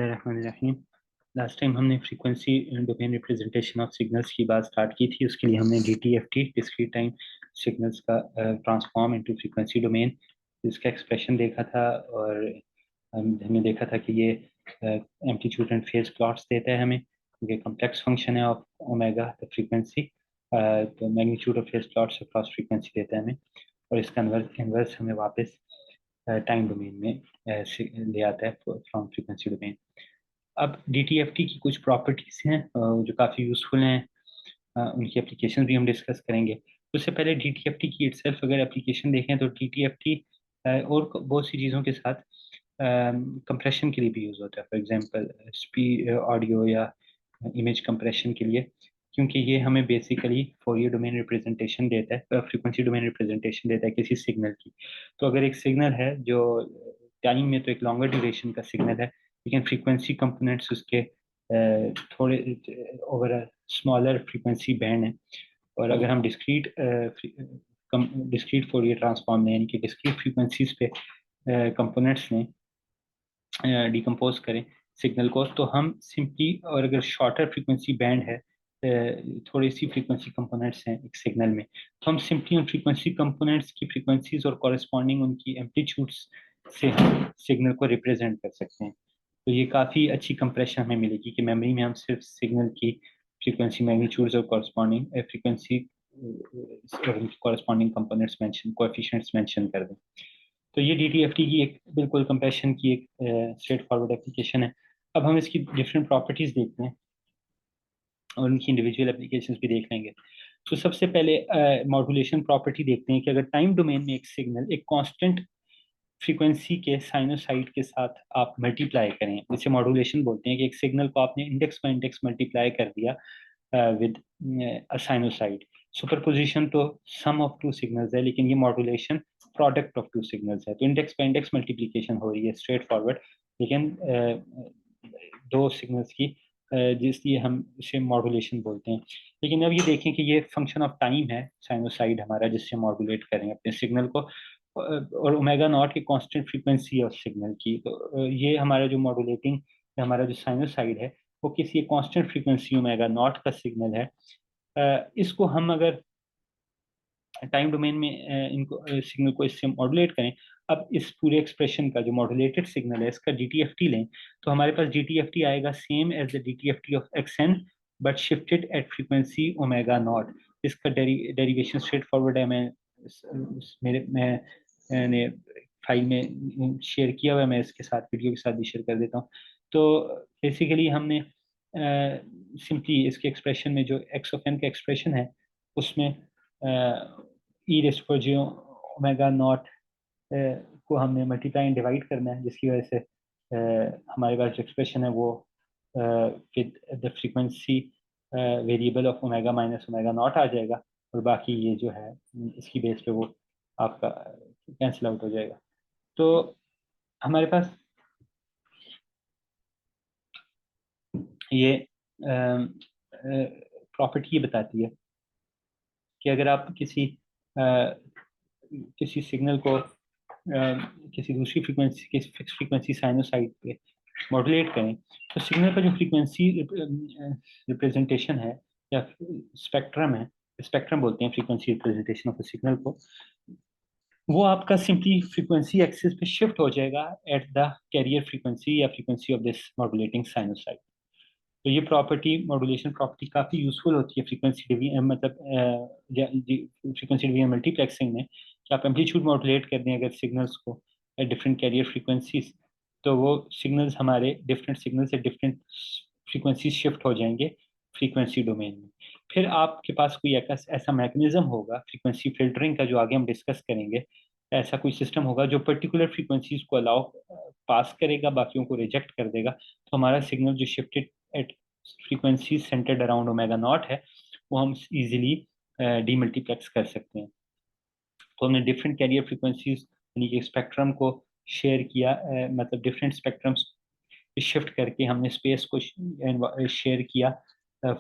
बिस्मिल्लाहिर्रहमानिर्रहीम। Last time हमने frequency domain representation of signals की बात स्टार्ट की थी। उसके लिए हमने DTFT डिस्क्रीट टाइम सिग्नल्स का ट्रांसफॉर्म इनटू फ्रीक्वेंसी डोमेन इसका एक्सप्रेशन देखा था, और हमने देखा था कि ये एम्पलीट्यूड एंड फेज प्लॉट्स देता है हमें। ये कम्प्लेक्स फंक्शन है ऑफ ओमेगा द फ्रीक्वेंसी, तो magnitude of phase plots across frequency देता है हमें, और इसका इन्वर्स हमें वापस टाइम डोमेन में ले आता है फ्रॉम फ्रीक्वेंसी डोमेन। अब DTFT की कुछ प्रॉपर्टीज हैं जो काफ़ी यूजफुल हैं, उनकी एप्लीकेशन भी हम डिस्कस करेंगे। उससे पहले DTFT की इटसेल्फ अगर एप्लीकेशन देखें तो DTFT और बहुत सी चीज़ों के साथ कंप्रेशन के लिए भी यूज़ होता है। फॉर एग्जांपल स्पीड ऑडियो या इमेज कंप्रेशन के लिए, क्योंकि ये हमें बेसिकली फोरियर डोमेन रिप्रेजेंटेशन देता है, फ्रीक्वेंसी डोमेन रिप्रेजेंटेशन देता है किसी सिग्नल की। तो अगर एक सिग्नल है जो टाइम में तो एक लॉन्गर ड्यूरेशन का सिग्नल है, लेकिन फ्रीक्वेंसी कंपोनेंट्स उसके थोड़े ओवर स्मॉलर फ्रीक्वेंसी बैंड है, और अगर हम डिस्क्रीट फोरियर ट्रांसफॉर्म में यानी कि डिस्क्रीट फ्रीक्वेंसीज पे कंपोनेंट्स में डिकम्पोज करें सिग्नल को, तो हम सिंपली, और अगर शॉर्टर फ्रीक्वेंसी बैंड है, थोड़ी सी फ्रीक्वेंसी कंपोनेंट्स हैं एक सिग्नल में, तो हम सिंपली उन फ्रीक्वेंसी कंपोनेंट्स की फ्रीक्वेंसीज और कॉरेस्पॉन्डिंग उनकी एम्पलीट्यूड्स से हम सिग्नल को रिप्रेजेंट कर सकते हैं। तो ये काफ़ी अच्छी कंप्रेशन हमें मिलेगी कि मेमोरी में हम सिर्फ सिग्नल की फ्रीक्वेंसी मैग्नीट्यूड्स और कॉरेस्पॉन्डिंग फ्रीक्वेंसी और उनकी corresponding components mention coefficients mention कर दें। तो ये DTFT की एक बिल्कुल कंप्रेशन की एक स्ट्रेट फॉरवर्ड एप्लीकेशन है। अब हम इसकी डिफरेंट प्रॉपर्टीज देखते हैं और उनकी इंडिविजुअल एप्लीकेशंस भी देख लेंगे। तो सबसे पहले मॉड्यूलेशन प्रॉपर्टी देखते हैं कि अगर टाइम डोमेन में एक सिग्नल एक कांस्टेंट फ्रीक्वेंसी के साइनोसाइड के साथ आप मल्टीप्लाई करें, जिसे मॉड्यूलेशन बोलते हैं, कि एक सिग्नल को आपने इंडेक्स बाय इंडेक्स मल्टीप्लाई कर दिया विद अ साइनोसाइड। सुपरपोजिशन तो सम ऑफ टू सिग्नल्स है, लेकिन ये modulation product of two signals है, तो इंडेक्स बाय इंडेक्स मल्टीप्लिकेशन हो रही है स्ट्रेट फॉरवर्ड, लेकिन दो सिग्नल्स की, जिसलिए हम इसे मॉड्यूलेशन बोलते हैं। लेकिन अब ये देखें कि ये फंक्शन ऑफ टाइम है साइनोसाइड हमारा, जिससे मॉड्यूलेट करें अपने सिग्नल को, और ओमेगा नॉट की कांस्टेंट फ्रीक्वेंसी ऑफ सिग्नल की। तो ये हमारा जो मॉड्यूलेटिंग हमारा जो साइनोसाइड है वो किसी कांस्टेंट फ्रीक्वेंसी ओमेगा नॉट का सिग्नल है। इसको हम अगर टाइम डोमेन में इनको सिग्नल को इससे मॉड्यूलेट करें, अब इस पूरे एक्सप्रेशन का जो मॉड्यूलेटेड सिग्नल है इसका DTFT लें, तो हमारे पास DTFT आएगा same as the DTFT of XN but shifted at frequency omega naught. इसका डेरिवेशन स्ट्रेट फॉरवर्ड है, मैंने फाइल में शेयर किया हुआ है, मैं इसके साथ वीडियो के साथ भी शेयर कर देता हूँ। तो बेसिकली हमने सिंपली इसके एक्सप्रेशन में जो एक्स ऑफ एन का एक्सप्रेशन है उसमें ई रेस्ट पर जो ओमेगा नॉट को हमने मल्टीप्लाई एंड डिवाइड करना है, जिसकी वजह से हमारे पास जो एक्सप्रेशन है वो with the frequency variable of omega minus omega naught आ जाएगा, और बाकी ये जो है इसकी बेस पे वो आपका कैंसिल आउट हो जाएगा। तो हमारे पास ये प्रॉपर्टी ये बताती है कि अगर आप किसी सिग्नल को किसी दूसरी फ्रीक्वेंसी, किसी फिक्स फ्रीक्वेंसी साइनोसाइड पे मॉड्यूलेट करें, तो सिग्नल का जो फ्रीक्वेंसी रिप्रेजेंटेशन है या स्पेक्ट्रम है, स्पेक्ट्रम बोलते हैं फ्रीक्वेंसी रिप्रेजेंटेशन ऑफ सिग्नल को, वो आपका सिंपली फ्रीक्वेंसी एक्सिस पे शिफ्ट हो जाएगा एट द कैरियर फ्रीक्वेंसी या frequency of this modulating sinusoid. तो ये प्रॉपर्टी, मॉड्यूलेशन प्रॉपर्टी, काफ़ी यूजफुल होती है फ्रीक्वेंसी डिवीजन, मतलब फ्रीक्वेंसी डिवीजन मल्टीप्लेक्सिंग में, कि आप एम्पलीट्यूड मॉड्यूलेट कर दें अगर सिग्नल्स को एट डिफरेंट कैरियर फ्रीक्वेंसीज, तो वो सिग्नल्स हमारे डिफरेंट सिग्नल से डिफरेंट फ्रीक्वेंसी शिफ्ट हो जाएंगे फ्रीक्वेंसी डोमेन में। फिर आपके पास कोई ऐसा मैकेनिज्म होगा फ्रीक्वेंसी फिल्टरिंग का, जो आगे हम डिस्कस करेंगे। ऐसा कोई सिस्टम होगा जो पर्टिकुलर फ्रीक्वेंसीज को अलाउ पास करेगा, बाकियों को रिजेक्ट कर देगा, तो हमारा सिग्नल जो shifted at frequency centred around omega naught है वो हम इजीली डीमल्टीप्लेक्स कर सकते हैं। तो हमने डिफरेंट कैरियर फ्रीक्वेंसीज यानी कि स्पेक्ट्रम को शेयर किया, मतलब डिफरेंट स्पेक्ट्रम्स शिफ्ट करके हमने स्पेस को शेयर किया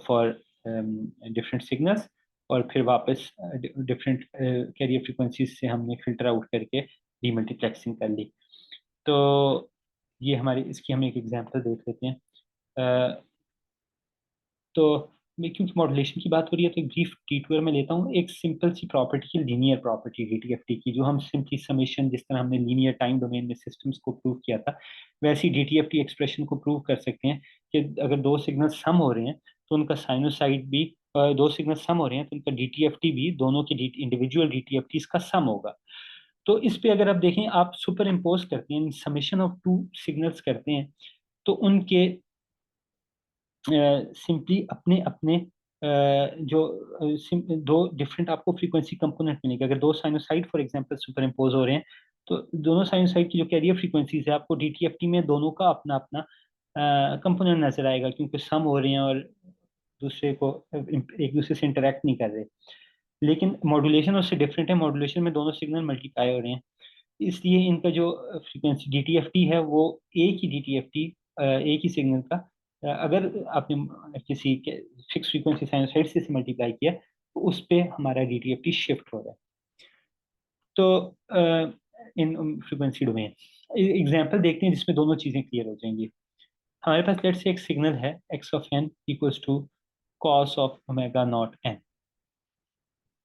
फॉर डिफरेंट सिग्नल्स, और फिर वापस डिफरेंट कैरियर फ्रीक्वेंसीज से हमने फिल्टर आउट करके डीमल्टीप्लेक्सिंग कर ली। तो ये हमारी इसकी हम एक एग्जांपल देख लेते हैं। अ, तो मैं क्योंकि मॉड्यूलेशन की बात हो रही है तो एक ब्रीफ डिटूर में लेता हूँ एक सिंपल सी प्रॉपर्टी की, लीनियर प्रॉपर्टी डीटीएफटी की, जो हम सिंपली समेशन, जिस तरह हमने लीनियर टाइम डोमेन में सिस्टम्स को प्रूव किया था, वैसी डीटीएफटी एक्सप्रेशन को प्रूव कर सकते हैं कि अगर दो सिग्नल सम हो रहे हैं तो उनका साइनोसाइड भी, दो सिग्नल सम हो रहे हैं तो उनका डीटीएफटी भी, दोनों के इंडिविजुअल डीटीएफटी का सम होगा। तो इस पे अगर आप देखें, आप सुपर इम्पोज करते हैं, समेशन ऑफ टू सिग्नल्स करते हैं, तो उनके सिंपली अपने अपने जो दो डिफरेंट आपको फ्रीक्वेंसी कंपोनेंट मिलेंगे। अगर दो sinusoid for example super impose हो रहे हैं तो दोनों साइनोसाइड की जो कैरियर फ्रीक्वेंसीज है, आपको डीटीएफटी में दोनों का अपना अपना कंपोनेंट नजर आएगा, क्योंकि सम हो रहे हैं और दूसरे को एक दूसरे से इंटरेक्ट नहीं कर रहे। लेकिन मॉड्यूलेशन उससे डिफरेंट है, मॉड्यूलेशन में दोनों सिग्नल मल्टीप्लाई हो रहे हैं, इसलिए इनका जो फ्रीक्वेंसी डीटीएफटी है वो एक ही डीटीएफटी, एक ही सिग्नल का, अगर आपने किसी के फिक्स फ्रीक्वेंसी साइनोसाइड से मल्टीप्लाई किया तो उस पे हमारा डीटीएफटी शिफ्ट हो रहा है। तो इन फ्रीक्वेंसी डोमेन एग्जांपल देखते हैं जिसमें दोनों चीजें क्लियर हो जाएंगी। हमारे पास लेट्स से एक सिग्नल है x of n equals to cos of omega naught n.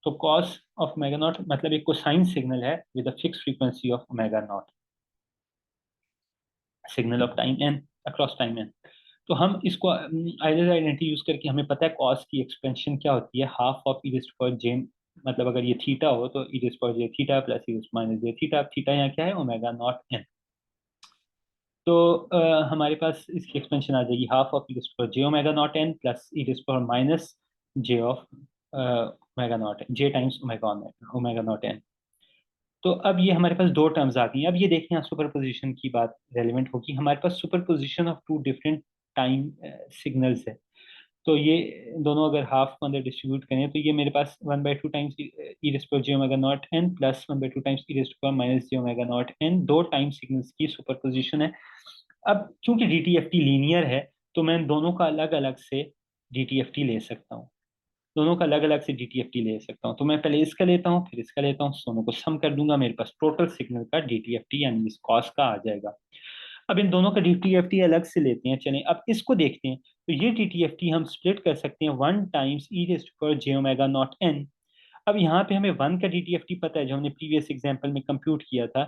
तो कॉस ऑफ ओमेगा नॉट मतलब एक कोसाइन सिग्नल है with a fix frequency of omega naught, signal of time n across time n. तो हम इसको idol identity use करके हमें पता है कॉस की एक्सपेंशन क्या होती है, half of e raise to power j, मतलब अगर ये थीटा हो तो e raise to power j theta plus e raise to minus j theta. Theta यहाँ क्या है, ओमेगा नॉट एन। तो हमारे पास इसकी एक्सपेंशन आ जाएगी half of e raise to power J omega naught n plus e raise to power minus j of omega naught n, j times omega omega naught n. तो अब ये हमारे पास दो टर्म्स आ गई हैं। अब ये देखें, यहाँ सुपरपोजिशन की बात रेलिवेंट होगी। हमारे पास superposition of two different time signals है। तो ये दोनों अगर हाफ को अंदर डिस्ट्रीब्यूट करें तो ये मेरे पास one by two times E raise to power J omega naught n plus one by two times E raise to power minus J omega naught n, दो टाइम सिग्नल्स की सुपरपोजिशन है। अब क्योंकि डीटीएफटी लीनियर है तो मैं दोनों का अलग अलग से डीटीएफटी ले सकता हूँ, दोनों का अलग अलग से डीटीएफटी ले सकता हूँ। तो मैं पहले इसका लेता हूँ फिर इसका लेता हूँ, दोनों को सम कर दूंगा, मेरे पास टोटल सिग्नल का डीटीएफटी यानी इस कॉस का आ जाएगा। अब इन दोनों का डीटीएफटी अलग से लेते हैं, चलें अब इसको देखते हैं। तो ये डीटीएफटी हम स्प्लिट कर सकते हैं one times E raise to power J omega naught n. अब यहाँ पे हमें वन का डीटीएफटी पता है, जो हमने प्रीवियस एग्जांपल में कंप्यूट किया था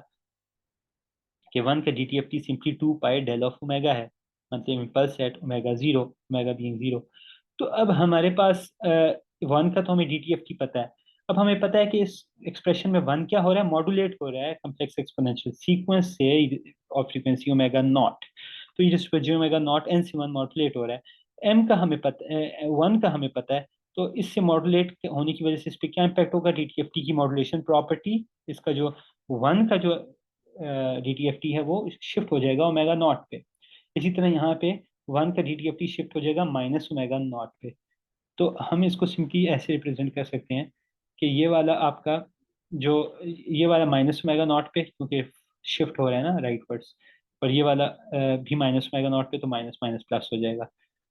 कि वन का DTFT simply two pi del of omega है, मतलब impulse at omega zero, omega being zero. तो अब हमारे पास वन का तो हमें डीटीएफटी पता है। अब हमें पता है कि इस एक्सप्रेशन में वन क्या हो रहा है, मॉड्यूलेट हो रहा है कम्प्लेक्स एक्सपोनेंशियल सीक्वेंस से ऑफ फ्रीक्वेंसी ओमेगा नॉट। तो ये जिस पर जो ओमेगा नॉट एन से वन मॉड्यूलेट हो रहा है, एम का हमें पता, वन का हमें पता है। तो इससे मॉड्यूलेट होने की वजह से इस पर क्या इम्पैक्ट होगा, डीटीएफटी की मॉड्यूलेशन प्रॉपर्टी, इसका जो वन का जो डीटीएफटी है वो शिफ्ट हो जाएगा ओमेगा नॉट पे। इसी तरह यहाँ पे वन का डीटीएफटी शिफ्ट हो जाएगा माइनस ओमेगा नॉट पे। तो हम इसको सिंपली ऐसे रिप्रेजेंट कर सकते हैं कि ये वाला आपका जो, ये वाला माइनस ओमेगा नॉट पे क्योंकि शिफ्ट हो रहा है ना राइट वर्ड्स, और ये वाला भी माइनस ओमेगा नॉट पे, तो माइनस माइनस प्लस हो जाएगा।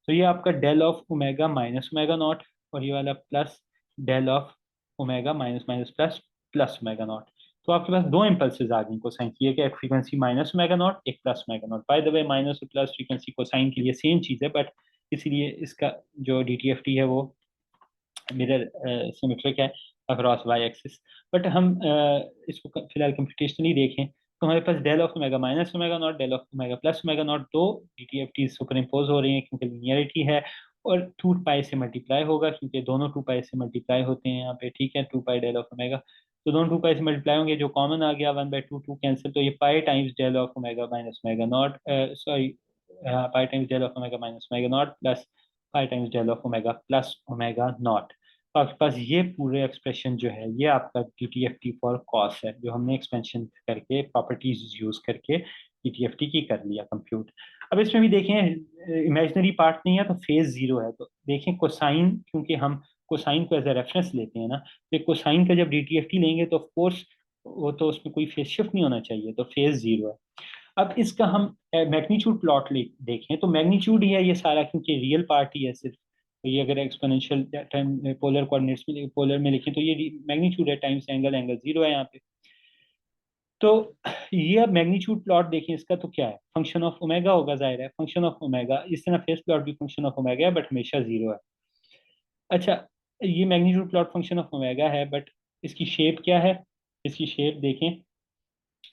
तो ये आपका del of omega minus omega naught, और ये वाला plus del of omega minus minus plus plus omega naught. तो आपके पास दो इम्पल्सेस आ गई कोसाइन की, एक फ्रीक्वेंसी माइनस ओमेगा नॉट, एक plus omega not. By the way minus और प्लस फ्रीक्वेंसी कोसाइन के लिए सेम चीज़ है, बट इसीलिए इसका जो डीटीएफटी है वो मिरर सिमेट्रिक है अक्रॉस वाई एक्सिस। बट हम इसको फिलहाल कंप्यूटेशनली देखें तो हमारे पास del of omega minus omega naught, del of omega plus omega naught, दो डीटीएफटी सुपर इम्पोज हो रही हैं क्योंकि लिनियरिटी है, और टू पाई से मल्टीप्लाई होगा क्योंकि दोनों टू पाई से मल्टीप्लाई होते हैं यहाँ पे, ठीक है, two pi del of omega. तो दोनों टू पाई से मल्टीप्लाई होंगे, जो कॉमन आ गया one by two, two cancel, तो ये pi times del of omega minus omega naught, sorry pi times del of omega minus omega naught plus pi times del of omega plus omega naught. तो आपके पास ये पूरे expression जो है ये आपका डीटीएफटी फॉर कॉस है, जो हमने एक्सपेंशन करके प्रॉपर्टीज यूज करके डीटीएफटी की कर लिया कंप्यूट। अब इसमें भी देखें इमेजिनरी पार्ट नहीं है तो फेज जीरो है, तो देखें कोसाइन, क्योंकि हम कोसाइन को एज ए रेफरेंस लेते हैं ना, तो कोसाइन का जब डीटीएफटी लेंगे तो ऑफकोर्स वो तो उसमें कोई फेज शिफ्ट नहीं होना चाहिए, तो फेज जीरो है। अब इसका हम मैग्नीट्यूड प्लॉट देखें तो मैग्नीट्यूड ही है ये सारा, क्योंकि रियल पार्ट ही है सिर्फ। तो ये अगर एक्सपोनेंशियल टाइम पोलर कोऑर्डिनेट्स में, पोलर में लिखें तो ये मैग्नीट्यूड है टाइम्स एंगल, एंगल जीरो है यहाँ पे। तो ये अब मैग्नीट्यूड प्लॉट देखें इसका, तो क्या है, फंक्शन ऑफ ओमेगा होगा, जाहिर है फंक्शन ऑफ ओमेगा, इस तरह फेस प्लॉट भी फंक्शन ऑफ ओमेगा है बट हमेशा जीरो है। अच्छा, ये magnitude plot function of omega है बट इसकी शेप क्या है, इसकी शेप देखें,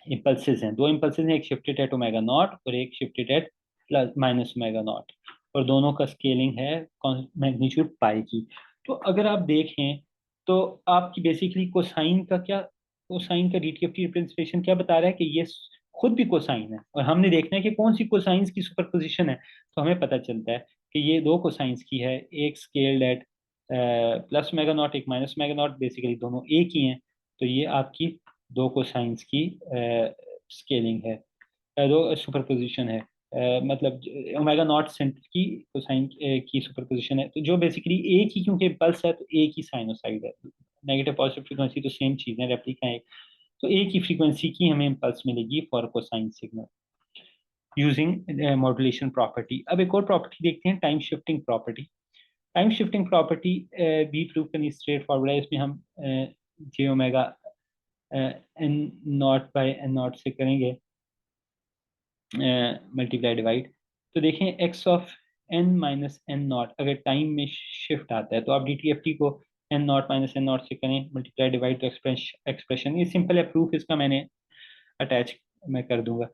इम्पल्सेस हैं, दो इम्पल्सेस हैं, एक शिफ्टेड एट ओमेगा नॉट और एक shifted at plus minus omega naught, और दोनों का स्केलिंग है मैग्नीट्यूड पाई की। तो अगर आप देखें तो आपकी बेसिकली कोसाइन का क्या, कोसाइन का डीटीएफटी रिप्रेजेंटेशन क्या बता रहा है कि ये खुद भी कोसाइन है, और हमने देखना है कि कौन सी कोसाइंस की सुपरपोजिशन है। तो हमें पता चलता है कि ये दो कोसाइंस की है, एक scaled at plus omega naught, एक माइनस ओमेगा नॉट, बेसिकली दोनों एक ही हैं। तो ये आपकी दो कोसाइंस की स्केलिंग है, दो सुपरपोजिशन है, मतलब ओमेगा नॉट सेंटर की कोसाइन की सुपरपोजिशन है। तो जो बेसिकली एक ही, क्योंकि पल्स है तो एक ही साइनोसाइड है, नेगेटिव पॉजिटिव फ्रीक्वेंसी तो सेम चीज़ है, रेप्लिका है, तो एक ही फ्रीक्वेंसी की हमें पल्स मिलेगी for cosine signal using modulation property. अब एक और प्रॉपर्टी देखते हैं, time shifting property. Time shifting property भी प्रूव करनी स्ट्रेट फॉरवर्ड है, इसमें हम j omega n naught by n naught से करेंगे मल्टीप्लाई डिवाइड। तो देखें x of n minus n naught अगर टाइम में शिफ्ट आता है तो आप डी टी एफ टी को n naught minus n naught से करें मल्टीप्लाई डिवाइड, तो एक्सप्रेशन ये सिंपल है, प्रूफ इसका मैंने अटैच मैं कर दूंगा।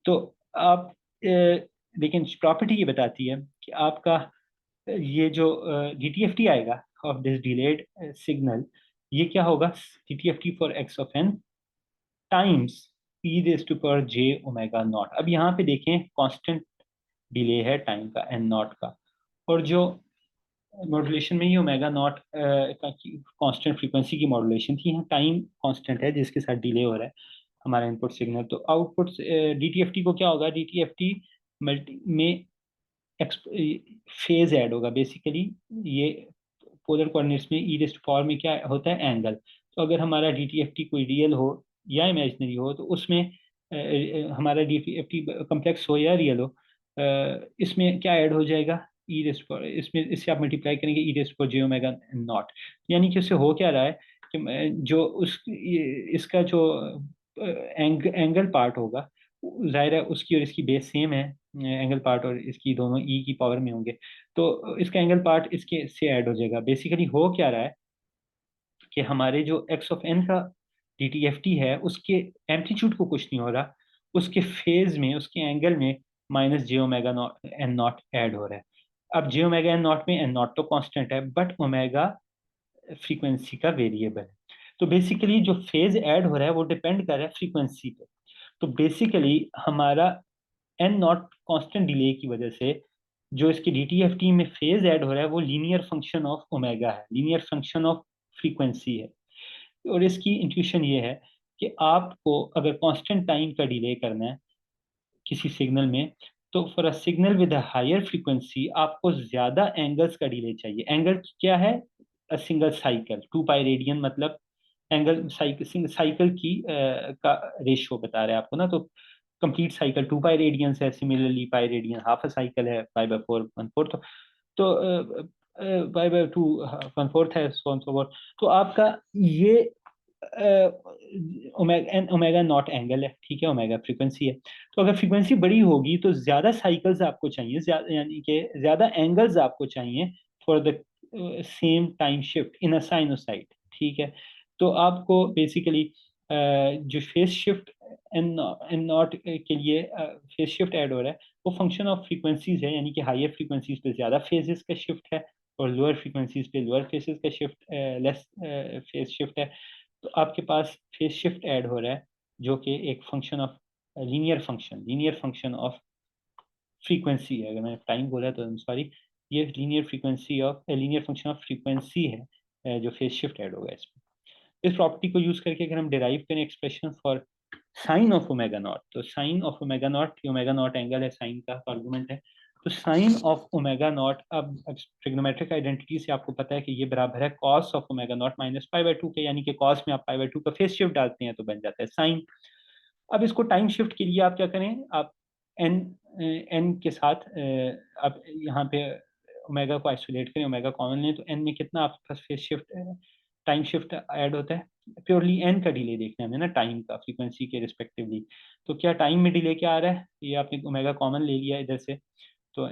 तो आप लेकिन प्रॉपर्टी ये बताती है कि आपका ये जो डी टी एफ टी आएगा ऑफ दिस डिलेड सिग्नल, ये क्या होगा, D T F T for x of n times e raise to power J omega naught. अब यहाँ पे देखें कांस्टेंट डिले है टाइम का एन नॉट का, और जो मॉड्यूलेशन में ही ओमेगा नॉट कांस्टेंट फ्रीक्वेंसी की मॉड्यूलेशन थी, यहाँ टाइम कांस्टेंट है जिसके साथ डिले हो रहा है हमारा इनपुट सिग्नल। तो आउटपुट डीटीएफटी को क्या होगा, डीटीएफटी मल्टी में फेज ऐड होगा, बेसिकली ये पोलर कोऑर्डिनेट्स में ई रेस्ट फॉर्म में क्या होता है, एंगल। तो अगर हमारा डीटीएफटी कोई रियल हो या इमेजिनरी हो तो उसमें हमारा डीटीएफटी कम्प्लेक्स हो या रियल हो, इसमें क्या ऐड हो जाएगा, ई रेस्ट पर, इसमें इससे आप मल्टीप्लाई करेंगे ई रेस्ट पर जे ओमेगा नॉट। यानी कि उससे हो क्या रहा है कि जो उस इसका जो एंगल पार्ट होगा, जाहिर है उसकी और इसकी बेस सेम है, एंगल पार्ट और इसकी दोनों ई की पावर में होंगे, तो इसका एंगल पार्ट इसके से ऐड हो जाएगा। बेसिकली हो क्या रहा है कि हमारे जो एक्स ऑफ एन का डीटीएफटी है उसके एम्पलीट्यूड को कुछ नहीं हो रहा, उसके फेज में उसके एंगल में minus J omega naught N not add हो रहा है। अब जे ओमेगा एन नॉट में एन नॉट तो कांस्टेंट है बट ओमेगा फ्रीक्वेंसी का वेरिएबल है। तो बेसिकली जो फेज ऐड हो रहा है वो डिपेंड कर रहा है फ्रीक्वेंसी पे। तो बेसिकली हमारा एन नॉट कांस्टेंट डिले की वजह से जो इसकी डीटीएफटी में फेज ऐड हो रहा है वो लीनियर फंक्शन ऑफ ओमेगा है, लीनियर फंक्शन ऑफ फ्रीक्वेंसी है। और इसकी इंट्यूशन ये है कि आपको अगर कांस्टेंट टाइम का डिले करना है किसी सिग्नल में, तो for a signal with a higher frequency आपको ज्यादा एंगल्स का डिले चाहिए। एंगल क्या है, a single cycle 2 pi radian, मतलब एंगल साइकिल साइकिल की का रेशियो बता रहे हैं आपको ना। तो कंप्लीट साइकिल 2 पाई रेडियन है, similarly pi radian half a cycle है, pi by four one fourth. तो pi by two one fourth है, सो ऑन सो फोर्थ। तो आपका ये omega n omega naught angle है, ठीक है, ओमेगा फ्रीक्वेंसी है। तो अगर फ्रीक्वेंसी बड़ी होगी तो ज्यादा साइकिल्स आपको चाहिए, यानी कि ज्यादा एंगल्स आपको चाहिए for the same time shift in a sinusoid, ठीक है। तो आपको बेसिकली जो phase shift n n naught के लिए फेज शिफ्ट ऐड हो रहा है वो फंक्शन ऑफ फ्रीक्वेंसीज है, यानी कि हायर फ्रीक्वेंसीज पे ज्यादा फेजेस का शिफ्ट है और लोअर फ्रीक्वेंसीज पे लोअर फेजेस का शिफ्ट, लेस फेज शिफ्ट है। तो आपके पास फेज शिफ्ट ऐड हो रहा है जो कि एक function of linear function of frequency है। अगर मैंने टाइम बोला तो सॉरी, ये लीनियर फंक्शन ऑफ फ्रीक्वेंसी है जो फेज शिफ्ट ऐड होगा इसमें। इस प्रॉपर्टी को यूज करके अगर हम डिराइव करें expression for sine of omega naught, तो sine of omega naught, omega naught angle है, साइन का आर्गुमेंट है, तो साइन ऑफ ओमेगा नॉट, अब ट्रिग्नोमेट्रिक आइडेंटिटी से आपको पता है कि ये बराबर है cos of omega naught minus pi by two के, यानी कि कॉस में आप पाई बाय टू का फेस शिफ्ट डालते हैं तो बन जाता है साइन। अब इसको टाइम शिफ्ट के लिए आप क्या करें, आप एन एन के साथ आप यहाँ पे ओमेगा को आइसोलेट करें, ओमेगा कॉमन लें, तो एन में कितना आपके पास फेस शिफ्ट है, टाइम शिफ्ट ऐड होता है, प्योरली एन का डिले देखना है हमें ना, टाइम का फ्रीक्वेंसी के रिस्पेक्टिवली। तो क्या टाइम में डिले क्या आ रहा है, ये आपने ओमेगा कॉमन ले लिया इधर से, तो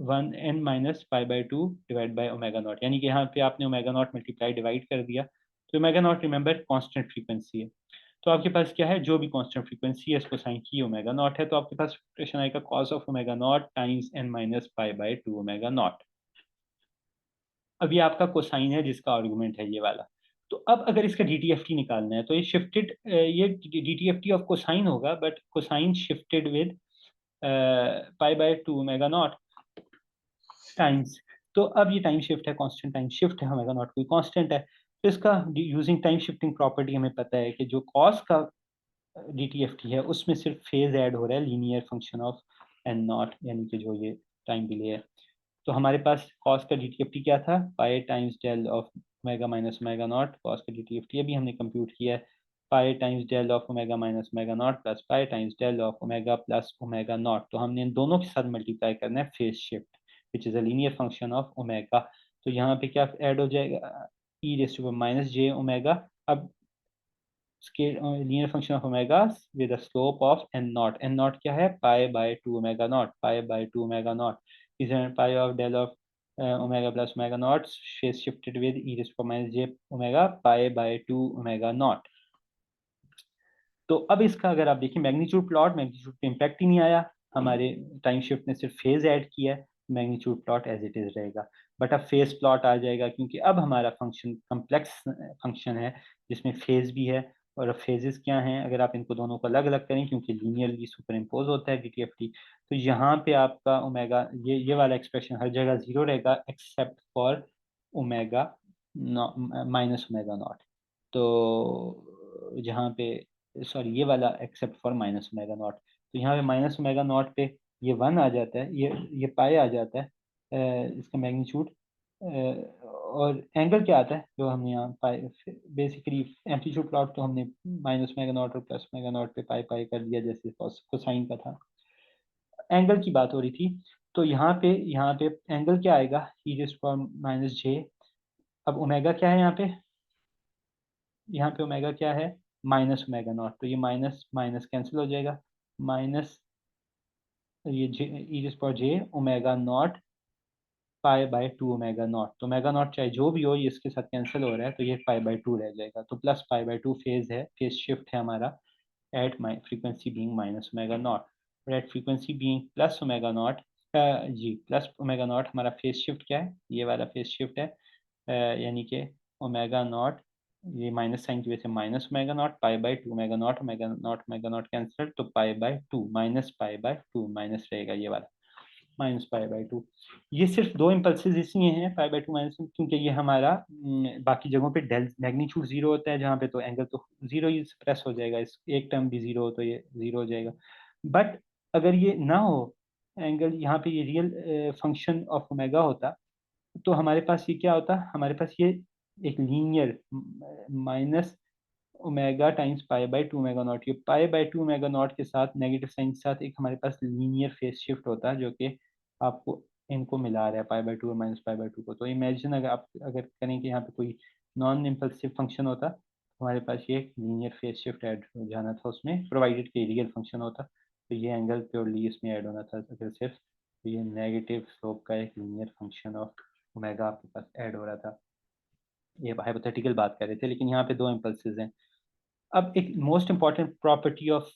1n-π/2 divide by omega naught, यानी कि यहाँ पे आपने ओमेगा नॉट मल्टीप्लाई डिवाइड कर दिया। तो omega not remember constant frequency है, तो आपके पास क्या है, जो भी कांस्टेंट फ्रीक्वेंसी है इसको साइन की ओमेगा नॉट है, तो आपके पास एक्सप्रेशन आएगा cos of omega naught times n-π/2 omega naught. अब ये आपका कोसाइन है जिसका आर्गुमेंट है ये वाला। तो अब अगर इसका डीटीएफटी निकालना है तो ये शिफ्टेड, ये डीटीएफटी ऑफ कोसाइन होगा, but cosine shifted with π/2 omega naught times. तो अब ये टाइम शिफ्ट है, कांस्टेंट टाइम शिफ्ट है, ओमेगा नॉट कोई कांस्टेंट है, तो इसका यूजिंग टाइम शिफ्टिंग प्रॉपर्टी हमें पता है कि जो कॉस का डीटीएफटी है उसमें सिर्फ फेज ऐड हो रहा है, linear function of n naught, यानी कि जो ये टाइम डिले है। तो हमारे पास कॉस का डीटीएफटी क्या था, pi times del of omega minus omega naught, cos का डीटीएफटी अभी हमने कंप्यूट किया है, pi times del of omega minus omega naught plus pi times del of omega plus omega naught. तो हमने इन दोनों के साथ मल्टीप्लाई करना है phase shift which is a linear function of omega. तो यहाँ पे क्या ऐड हो जाएगा, e raise to minus J omega. अब scale linear function of omega with a slope of n naught, n naught क्या है, pi by 2 omega naught, pi by 2 omega naught is a pi of del of omega plus omega naught phase shifted with e raised to minus j omega pi by 2 omega naught। तो अब इसका अगर आप देखिए magnitude plot, magnitude पे impact he नहीं आया, हमारे टाइम शिफ्ट ने सिर्फ फेज ऐड किया है, magnitude plot as it is रहेगा। बट अब फेज प्लॉट आ जाएगा क्योंकि अब हमारा फंक्शन कम्प्लेक्स फंक्शन है जिसमें फेज भी है, और अब फेजेस क्या हैं, अगर आप इनको दोनों को अलग अलग करें क्योंकि लीनियरली सुपर इम्पोज होता है डीटीएफटी, तो यहाँ पे आपका ओमेगा, ये वाला एक्सप्रेशन हर जगह जीरो रहेगा except for omega minus omega naught. तो जहाँ पे, सॉरी ये वाला except for minus omega naught, तो यहाँ पे माइनस ओमेगा नॉट पे ये वन आ जाता है, ये पाई आ जाता है, इसका मैग्नीट्यूड, और एंगल क्या आता है जो हमने यहाँ पाई, बेसिकली एम्पलीट्यूड प्लॉट तो हमने माइनस ओमेगा नॉट और प्लस ओमेगा नॉट पे पाई पाई कर दिया जैसे कोसाइन का था, एंगल की बात हो रही थी। तो यहाँ पे एंगल क्या आएगा, ई रेज़ पावर माइनस जे। अब ओमेगा क्या है यहाँ पे ओमेगा क्या है, माइनस ओमेगा नॉट, तो ये माइनस माइनस कैंसिल हो जाएगा, माइनस ये J E raise power J omega naught pi by 2 omega naught. तो ओमेगा नॉट चाहे जो भी हो ये इसके साथ कैंसिल हो रहा है, तो ये पाई बाय 2 रह जाएगा, तो प्लस पाई बाय 2 फेज है, फेज शिफ्ट है हमारा at my frequency being minus omega naught, और at frequency being plus omega naught, जी प्लस ओमेगा नॉट, हमारा फेज शिफ्ट क्या है, ये वाला फेज शिफ्ट है, यानी कि ओमेगा नॉट, ये माइनस साइन की वजह से minus omega naught pi by 2 omega naught cancel, तो pi by 2 minus pi by 2 minus रहेगा ये वाला माइनस पाई बाय 2। ये सिर्फ दो इम्पल्सेस इसलिए हैं पाई बाय 2 माइनस, क्योंकि ये हमारा बाकी जगहों पे डेल मैग्नीट्यूड जीरो होता है, जहाँ पे तो एंगल तो जीरो ही प्रेस हो जाएगा, इस एक टर्म भी जीरो हो तो ये जीरो हो जाएगा। बट अगर ये ना हो एंगल, यहाँ पे ये रियल फंक्शन ऑफ ओमेगा होता, तो हमारे पास ये क्या होता, हमारे पास ये एक linear minus omega times pi by 2 omega naught, ये पाई बाय 2 ओमेगा नॉट के साथ नेगेटिव साइन के साथ एक हमारे पास लीनियर फेज शिफ्ट होता है जो कि आपको इनको मिला रहा है पाई बाय 2 और माइनस पाई बाय 2 को। तो इमेजिन अगर आप अगर करें कि यहाँ पे कोई नॉन इम्पल्सिव फंक्शन होता तो हमारे पास ये लीनियर फेज शिफ्ट ऐड हो जाना था उसमें, प्रोवाइडेड कि रियल फंक्शन होता, तो ये एंगल प्योरली इसमें ऐड होना था अगर सिर्फ, तो ये नेगेटिव स्लोप का एक लीनियर फंक्शन ऑफ ओमेगा आपके पास ऐड हो रहा था। ये हाइपोथेटिकल बात कर रहे थे, लेकिन यहाँ पे दो इम्पल्सेस हैं। अब एक most important property of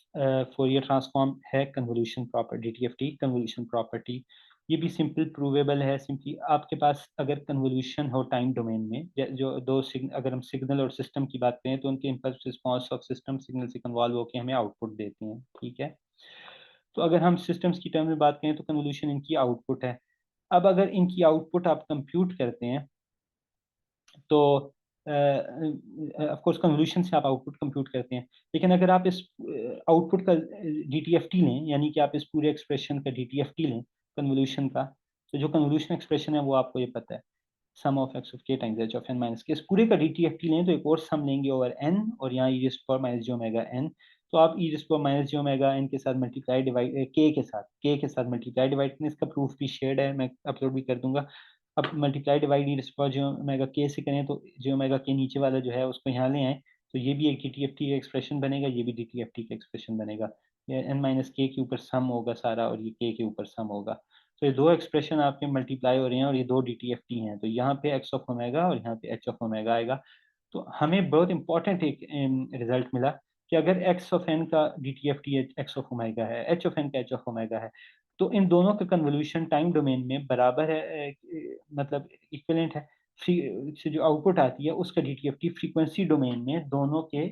Fourier transform है convolution property, DTFT convolution property. ये भी सिंपल प्रूवेबल है, सिंपली आपके पास अगर कन्वोल्यूशन हो टाइम डोमेन में, जो दो अगर हम सिग्नल और सिस्टम की बात करें तो उनके impulse response of system signal से कन्वॉल्व होकर हमें आउटपुट देते हैं, ठीक है। तो अगर हम सिस्टम्स की टर्म में बात करें तो कन्वोल्यूशन इनकी आउटपुट है। अब अगर इनकी आउटपुट आप कंप्यूट करते हैं तो ऑफ कोर्स कन्वोल्यूशन से आप आउटपुट कंप्यूट करते हैं, लेकिन अगर आप इस आउटपुट का डीटीएफटी लें, यानी कि आप इस पूरे एक्सप्रेशन का डीटीएफटी लें कन्वोल्यूशन का, तो जो कन्वोल्यूशन एक्सप्रेशन है वो आपको ये पता है, sum of x of k times h of n minus k, इस पूरे का डीटीएफटी लें तो एक और सम लेंगे ओवर एन, और यहाँ ई रेज़ पावर माइनस जे ओमेगा एन, तो आप ई रेज़ पावर माइनस जे ओमेगा एन के साथ मल्टीप्लाई डिवाइड के साथ मल्टीप्लाई डिवाइड करें, इसका प्रूफ भी शेयर्ड है, मैं अपलोड भी कर दूंगा। अब मल्टीप्लाई डिवाइड ई रेस्ट पावर जे ओमेगा के से करें तो जे ओमेगा के नीचे वाला जो है उसको यहाँ ले आए तो ये भी एक डी टी एफ टी का एक्सप्रेशन बनेगा, ये भी डी टी एफ टी का एक्सप्रेशन बनेगा। ये एन माइनस के ऊपर सम होगा सारा और ये के ऊपर सम होगा। तो ये दो एक्सप्रेशन आपके मल्टीप्लाई हो रहे हैं और ये दो डी टी एफ टी हैं, तो यहाँ पे एक्स ऑफ ओमेगा और यहाँ पे एच ऑफ ओमेगा आएगा। तो हमें बहुत इंपॉर्टेंट एक रिजल्ट मिला कि अगर एक्स ऑफ एन का D T F T x of omega है, एच ऑफ एन का एच ऑफ ओमेगा है, तो इन दोनों का कन्वोल्यूशन टाइम डोमेन में बराबर है, मतलब इक्विवेलेंट है। से जो आउटपुट आती है उसका D T F T frequency domain में दोनों के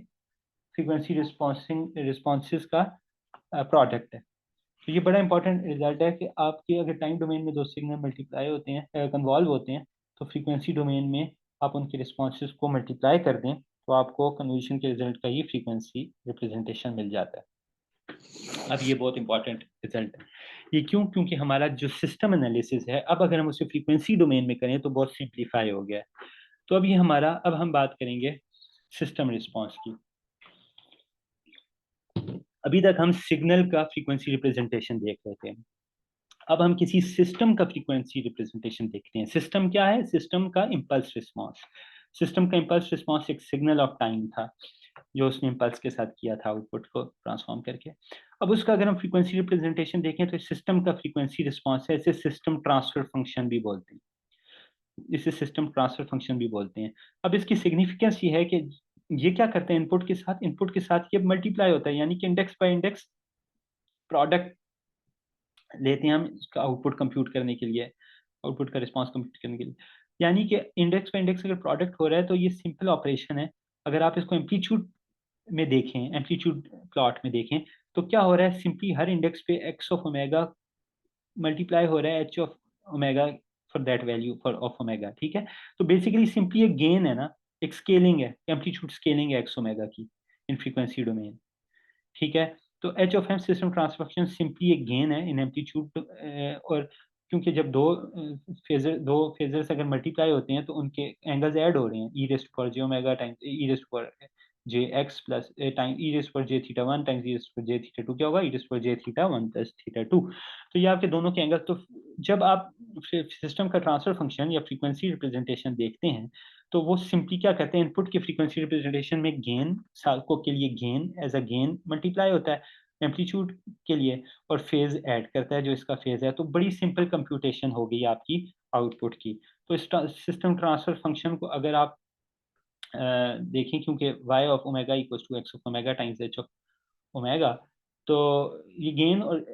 फ्रीक्वेंसी रिस्पॉन्सिंग रिस्पॉन्सेज का प्रोडक्ट है। तो ये बड़ा इंपॉर्टेंट रिजल्ट है कि आपके अगर टाइम डोमेन में दो सिग्नल मल्टीप्लाई होते हैं, कन्वॉल्व होते हैं, तो फ्रीक्वेंसी डोमेन में आप उनके रिस्पॉन्सेज को मल्टीप्लाई कर दें तो आपको कन्वोल्यूशन के रिजल्ट का ही फ्रीक्वेंसी रिप्रेजेंटेशन मिल जाता है। अब ये बहुत इंपॉर्टेंट रिजल्ट है। ये क्यों? क्योंकि हमारा जो सिस्टम एनालिसिस है, अब अगर हम उसे फ्रीक्वेंसी डोमेन में करें तो बहुत सिंप्लीफाई हो गया है। तो अब ये हमारा, अब हम बात करेंगे सिस्टम रिस्पॉन्स की। अभी तक हम सिग्नल का फ्रीक्वेंसी रिप्रेजेंटेशन देख रहे थे, अब हम किसी सिस्टम का फ्रीक्वेंसी रिप्रेजेंटेशन देखते हैं। सिस्टम क्या है? सिस्टम का इम्पल्स रिस्पॉन्स। सिस्टम का इम्पल्स रिस्पॉन्स एक सिग्नल ऑफ टाइम था जो उसने इम्पल्स के साथ किया था आउटपुट को ट्रांसफॉर्म करके। अब उसका अगर हम फ्रीक्वेंसी रिप्रेजेंटेशन देखें तो सिस्टम का फ्रीक्वेंसी रिस्पॉन्स है, इसे सिस्टम ट्रांसफर फंक्शन भी बोलते हैं, इसे सिस्टम ट्रांसफर फंक्शन भी बोलते हैं। अब इसकी सिग्निफिकेंस ये है कि ये क्या करते हैं, इनपुट के साथ ये मल्टीप्लाई होता है, यानी कि इंडेक्स बाय इंडेक्स प्रोडक्ट लेते हैं हम इसका आउटपुट कंप्यूट करने के लिए, आउटपुट का रिस्पांस कंप्यूट करने के लिए। यानी कि इंडेक्स बाय इंडेक्स अगर प्रोडक्ट हो रहा है तो ये सिंपल ऑपरेशन है। अगर आप इसको एम्पलीट्यूड में देखें, एम्पलीट्यूड प्लॉट में देखें, तो क्या हो रहा है, सिंपली हर इंडेक्स पे एक्स ऑफ ओमेगा मल्टीप्लाई हो रहा है H of omega for that value for of omega. ठीक है, तो बेसिकली सिंपली एक गेन है ना, एक स्केलिंग है, एम्पलीट्यूड स्केलिंग है एक्स ओमेगा की इन फ्रीक्वेंसी डोमेन। ठीक है, तो h of m system transfer function simply एक गेन है इन एम्पलीट्यूड। और क्योंकि जब दो फेजर्स अगर मल्टीप्लाई होते हैं तो उनके एंगल्स ऐड हो रहे हैं, ई रेस्ट पर J omega times E raised पर J X plus time E raised पर J theta one times E raised पर जे थीटा टू क्या होगा, ई रेस्ट पर J theta one plus theta two. तो ये आपके दोनों के एंगल। तो जब आप सिस्टम का ट्रांसफर फंक्शन या फ्रीक्वेंसी रिप्रेजेंटेशन देखते हैं तो वो सिंपली क्या कहते हैं, इनपुट की फ्रीक्वेंसी रिप्रेजेंटेशन में गेन साल्को के लिए gain as a gain multiply होता है एम्पलीट्यूड के लिए और फेज ऐड करता है जो इसका फेज है। तो बड़ी सिंपल कंप्यूटेशन हो गई आपकी आउटपुट की। तो इस सिस्टम ट्रांसफर फंक्शन को अगर आप देखें, क्योंकि y of omega equals to x of omega times h of omega, तो ये गेन और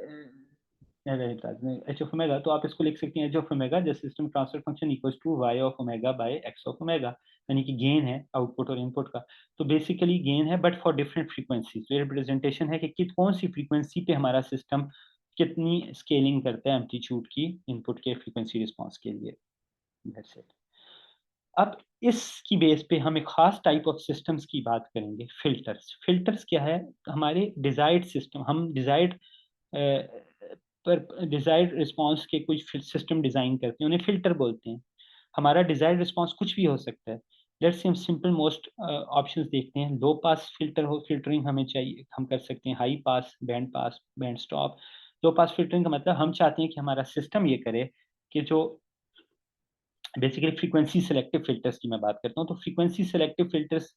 एच ऑफ ओमेगा, तो आप इसको लिख सकते हैं एच ऑफ ओमेगा जैसे system transfer function equals to y of omega by x of omega, यानी कि गेन है आउटपुट और इनपुट का। तो बेसिकली गेन है बट फॉर डिफरेंट फ्रीक्वेंसी। तो रिप्रेजेंटेशन है कि कौन सी फ्रीक्वेंसी पे हमारा सिस्टम कितनी स्केलिंग करता है एम्पलीट्यूड की इनपुट के फ्रीक्वेंसी रिस्पॉन्स के लिए। That's it. अब इसकी बेस पे हम एक खास टाइप ऑफ सिस्टम्स की बात करेंगे, फिल्टर्स। फिल्टर्स क्या है? हमारे डिजायर्ड सिस्टम, हम डिजायर्ड पर डिजायर्ड रिस्पांस के कुछ सिस्टम डिजाइन करते हैं, उन्हें फिल्टर बोलते हैं। हमारा डिजायर्ड रिस्पांस कुछ भी हो सकता है। लेट्स से हम सिंपल मोस्ट ऑप्शंस देखते हैं। लो पास फिल्टर हो, फिल्टरिंग हमें चाहिए, हम कर सकते हैं हाई पास, बैंड स्टॉप। लो पास फिल्टरिंग का मतलब हम चाहते हैं कि हमारा सिस्टम ये करे कि जो बेसिकली फ्रीक्वेंसी सेलेक्टिव फिल्टर्स की मैं बात करता हूँ, तो फ्रीक्वेंसी सेलेक्टिव फिल्टर्स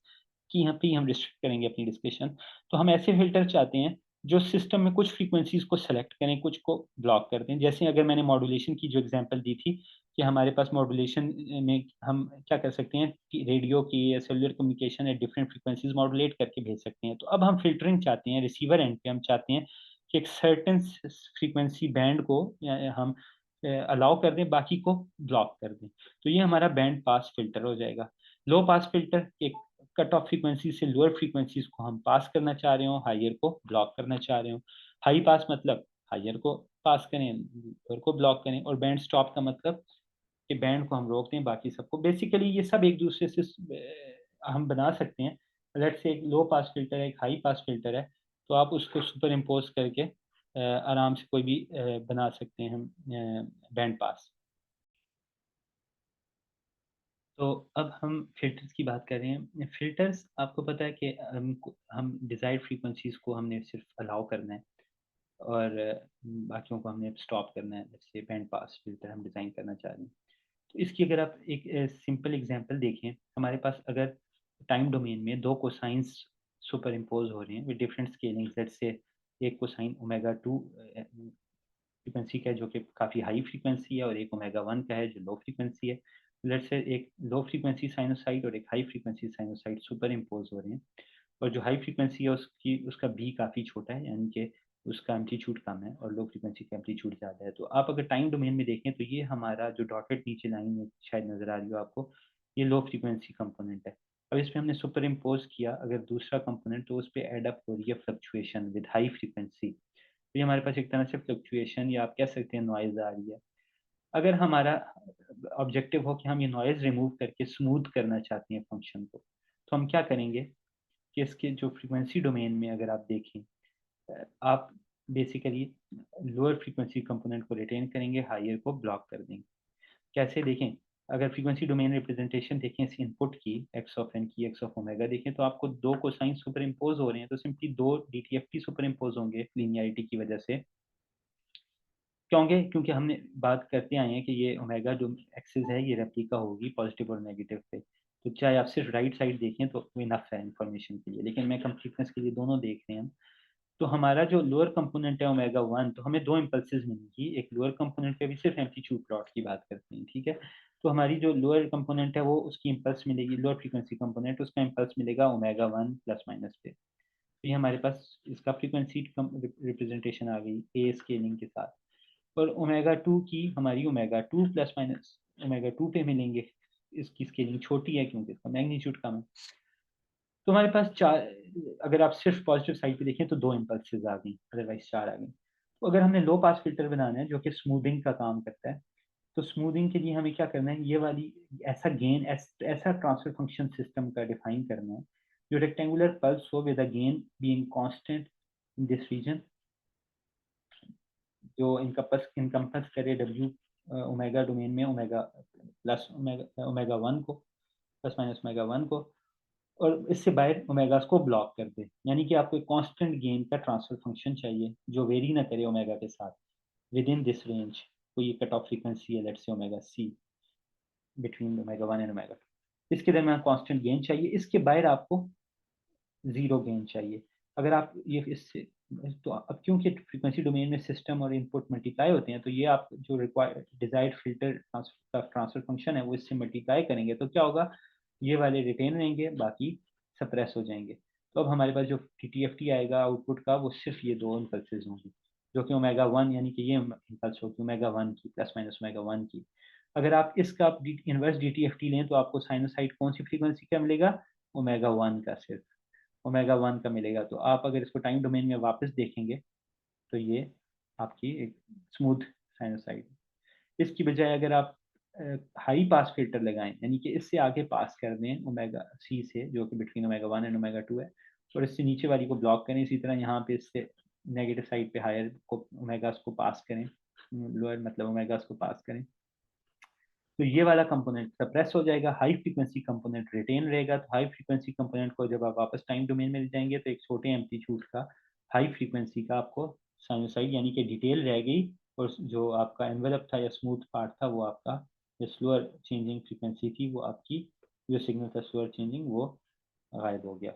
की यहाँ पे हम रिस्ट्रिक्ट करेंगे अपनी डिस्कशन। तो हम ऐसे फिल्टर चाहते हैं जो सिस्टम में कुछ फ्रीक्वेंसीज को सेलेक्ट करें, कुछ को ब्लॉक कर दें। जैसे अगर मैंने मॉड्यूलेशन की जो एग्जांपल दी थी कि हमारे पास मॉड्यूलेशन में हम क्या कर सकते हैं कि रेडियो की या सेलुलर कम्युनिकेशन या डिफरेंट फ्रीक्वेंसीज मॉड्यूलेट करके भेज सकते हैं। तो अब हम फिल्टरिंग चाहते हैं, रिसीवर एंड पे हम चाहते हैं कि एक सर्टेन फ्रीक्वेंसी बैंड को हम अलाउ कर दें, बाकी को ब्लॉक कर दें। तो ये हमारा बैंड पास फिल्टर हो जाएगा। लो पास फिल्टर एक कट ऑफ फ्रीक्वेंसी से लोअर फ्रीक्वेंसीज को हम पास करना चाह रहे हो, हाइयर को ब्लॉक करना चाह रहे हो। हाई पास मतलब हाइयर को पास करें, लोअर को ब्लॉक करें। और बैंड स्टॉप का मतलब कि बैंड को हम रोक दें, बाकी सबको। बेसिकली ये सब एक दूसरे से हम बना सकते हैं। लेट्स से एक लो पास फिल्टर है, एक हाई पास फिल्टर है, तो आप उसको सुपर इम्पोज करके आराम से कोई भी बना सकते हैं हम बैंड पास। तो अब हम फिल्टर्स की बात कर रहे हैं। फिल्टर्स आपको पता है कि हम डिजायर्ड फ्रीक्वेंसीज को हमने सिर्फ अलाउ करना है और बाकियों को हमने स्टॉप करना है। जैसे बैंड पास फिल्टर हम डिज़ाइन करना चाह रहे हैं। तो इसकी अगर आप एक सिंपल एग्जांपल देखें, हमारे पास अगर टाइम डोमेन में दो कोसाइंस सुपर इम्पोज हो रहे हैं with different scaling, let's say एक कोसाइन ओमेगा 2 फ्रीक्वेंसी का है जो कि काफ़ी हाई फ्रीक्वेंसी है, और एक ओमेगा 1 का है जो लो फ्रीक्वेंसी है। लेट्स से एक लो फ्रीक्वेंसी साइनोसाइड और एक high frequency sinusoid super impose हो रहे हैं, और जो हाई फ्रीक्वेंसी है उसकी उसका बी काफ़ी छोटा है, यानी कि उसका एम्पलीट्यूड कम है, और लो फ्रीक्वेंसी का एम्पलीट्यूड ज़्यादा है। तो आप अगर टाइम डोमेन में देखें तो ये हमारा जो डॉटेड नीचे लाइन में शायद नज़र आ रही हो आपको, ये लो फ्रीक्वेंसी कंपोनेंट है। अब इस पे हमने सुपर इम्पोज किया अगर दूसरा कंपोनेंट, तो उस पे एड अप हो रही है फ्लक्चुएशन विद हाई फ्रीक्वेंसी। तो ये हमारे पास एक तरह से फ्लक्चुएशन या आप कह सकते हैं नॉइज़ आ रही है। अगर हमारा ऑब्जेक्टिव हो कि हम ये नॉइज़ रिमूव करके स्मूथ करना चाहते हैं फंक्शन को, तो हम क्या करेंगे कि इसके जो फ्रीक्वेंसी डोमेन में अगर आप देखें, आप बेसिकली लोअर फ्रीक्वेंसी कंपोनेंट को रिटेन करेंगे, हायर को ब्लॉक कर देंगे। कैसे देखें? अगर फ्रीक्वेंसी डोमेन रिप्रेजेंटेशन देखें इस इनपुट की, एक्स ऑफ एन की, एक्स ऑफ ओमेगा देखें, तो आपको दो कोसाइन सुपर इम्पोज हो रहे हैं, तो सिंपली दो डीटीएफटी सुपर इम्पोज होंगे लीनियरिटी की वजह से। क्योंकि क्योंकि हमने बात करते आए हैं कि ये ओमेगा जो एक्सिस है ये रेप्लिका होगी पॉजिटिव और नेगेटिव पे। तो चाहे आप सिर्फ राइट साइड देखें तो इनफ है इन्फॉर्मेशन के लिए, लेकिन मैं कंप्लीटनेस के लिए दोनों देख रहे हैं। तो हमारा जो लोअर कंपोनेंट है ओमेगा 1, तो हमें 2 इम्पल्सेस मिलेंगी। एक लोअर कंपोनेंट पे भी सिर्फ एम्पलीट्यूड प्लॉट की बात करते हैं, ठीक है? तो हमारी जो लोअर कंपोनेंट है वो उसकी इम्पल्स मिलेगी, लोअर फ्रीक्वेंसी कंपोनेंट उसका इम्पल्स मिलेगा ओमेगा 1 प्लस माइनस पे। तो ये हमारे पास इसका फ्रीक्वेंसी रिप्रेजेंटेशन आ गई ए स्केलिंग के साथ। और ओमेगा 2 की हमारी ओमेगा 2 प्लस माइनस ओमेगा 2 पे मिलेंगे। इसकी स्केलिंग छोटी है क्योंकि इसका मैग्नीट्यूड कम है। तो हमारे पास चार, अगर आप सिर्फ पॉजिटिव साइड पे देखें तो दो इम्पल्सेस आ गई, अदरवाइज चार आ गई। तो अगर हमने लो पास फिल्टर बनाना है जो कि स्मूथिंग का काम करता है, तो स्मूथिंग के लिए हमें क्या करना है, ये वाली ऐसा गेन ऐसा ट्रांसफर फंक्शन सिस्टम का डिफाइन करना है जो रेक्टेंगुलर पल्स हो with a gain being constant in this region, जो इनकम्पस करे डब्ल्यू ओमेगा डोमेन में ओमेगा प्लस ओमेगा ओमेगा 1 को, प्लस माइनस ओमेगा 1 को, और इससे बाहर ओमेगास को ब्लॉक कर दे। यानी कि आपको एक कांस्टेंट गेन का ट्रांसफर फंक्शन चाहिए जो वेरी ना करे ओमेगा के साथ विद इन दिस रेंज। कोई कट ऑफ फ्रीक्वेंसी है let's say omega c, between omega 1 and omega 2, इसके दरमियान कांस्टेंट गेन चाहिए, इसके बाहर आपको जीरो गेन चाहिए। अगर आप ये इससे, तो अब क्योंकि फ्रीक्वेंसी डोमेन में सिस्टम और इनपुट मल्टीप्लाई होते हैं, तो ये आप जो require desired filter transfer function है वो इससे मल्टीप्लाई करेंगे, तो क्या होगा, ये वाले रिटेन रहेंगे, बाकी सप्रेस हो जाएंगे। तो अब हमारे पास जो टी आएगा आउटपुट का, वो सिर्फ ये दो इम्पल्सेज होंगी, जो कि ओमेगा 1, यानी कि ये इम्पल्स होगी ओमेगा 1 की प्लस माइनस ओमेगा 1 की। अगर आप इसका इनवर्स डी लें तो आपको साइनोसाइड कौन सी फ्रीक्वेंसी का मिलेगा, ओमेगा 1 का सिर्फ ओमेगा 1 का मिलेगा। तो आप अगर इसको टाइम डोमेन में वापस देखेंगे तो ये आपकी एक स्मूथ साइनोसाइड। इसकी बजाय अगर आप हाई पास फिल्टर लगाएं, यानी कि इससे आगे पास कर दें ओमेगा सी से, जो कि बिटवीन ओमेगा 1 एंड ओमेगा 2 है, और इससे नीचे वाली को ब्लॉक करें, इसी तरह यहाँ पे इससे नेगेटिव साइड पे हायर को ओमेगास को पास करें, लोअर मतलब ओमेगास को पास करें, तो ये वाला कंपोनेंट सप्रेस हो जाएगा, हाई फ्रीक्वेंसी कंपोनेंट रिटेन रहेगा। तो हाई फ्रीक्वेंसी कंपोनेंट को जब आप वापस टाइम डोमेन में ले जाएंगे तो एक छोटे एम्पलीट्यूड का हाई फ्रीक्वेंसी का आपको साइनोसाइड यानी कि डिटेल रह गई, और जो आपका एनवेलप था या स्मूथ पार्ट था वो आपका, जो स्लोअर चेंजिंग फ्रीक्वेंसी थी वो आपकी, जो सिग्नल था स्लोअर चेंजिंग, वो गायब हो गया।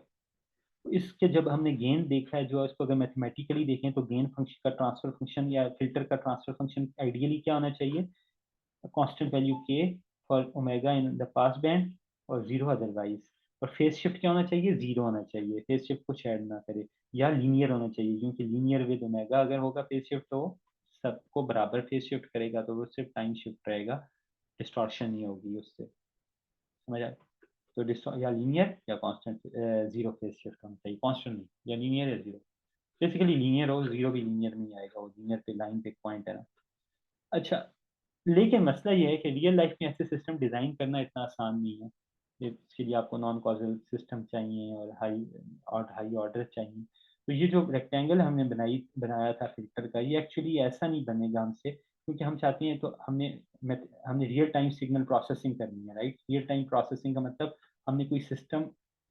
तो इसके जब हमने गेन देखा है, जो इसको अगर मैथमेटिकली देखें तो गेन फंक्शन का ट्रांसफर फंक्शन या फिल्टर का ट्रांसफर फंक्शन आइडियली क्या होना चाहिए, constant value k for omega in the pass band और जीरो अदरवाइज। और फेज शिफ्ट क्या होना चाहिए, जीरो होना चाहिए, फेज शिफ्ट कुछ ऐड ना करे, या लीनियर होना चाहिए, क्योंकि लीनियर विद ओमेगा अगर होगा फेज शिफ्ट तो सबको बराबर फेज शिफ्ट करेगा, तो वो सिर्फ टाइम शिफ्ट रहेगा, डिस्टॉर्शन नहीं होगी उससे, समझ आया? तो या लीनियर या कांस्टेंट, जीरो फेज शिफ्ट होना चाहिए, कांस्टेंट नहीं, या लीनियर या जीरो। बेसिकली लीनियर हो, जीरो भी लीनियर में ही आएगा, वो लीनियर पे लाइन पे पॉइंट है ना। अच्छा, लेकिन मसला ये है कि रियल लाइफ में ऐसे सिस्टम डिज़ाइन करना इतना आसान नहीं है। इसके लिए आपको नॉन कॉजल सिस्टम चाहिए और हाई ऑर्डर चाहिए। तो ये जो रेक्टेंगल हमने बनाया था फिल्टर का, ये एक्चुअली ऐसा नहीं बनेगा हमसे, क्योंकि हम चाहते हैं, तो हमने रियल टाइम सिग्नल प्रोसेसिंग करनी है, राइट? रियल टाइम प्रोसेसिंग का मतलब हमने कोई सिस्टम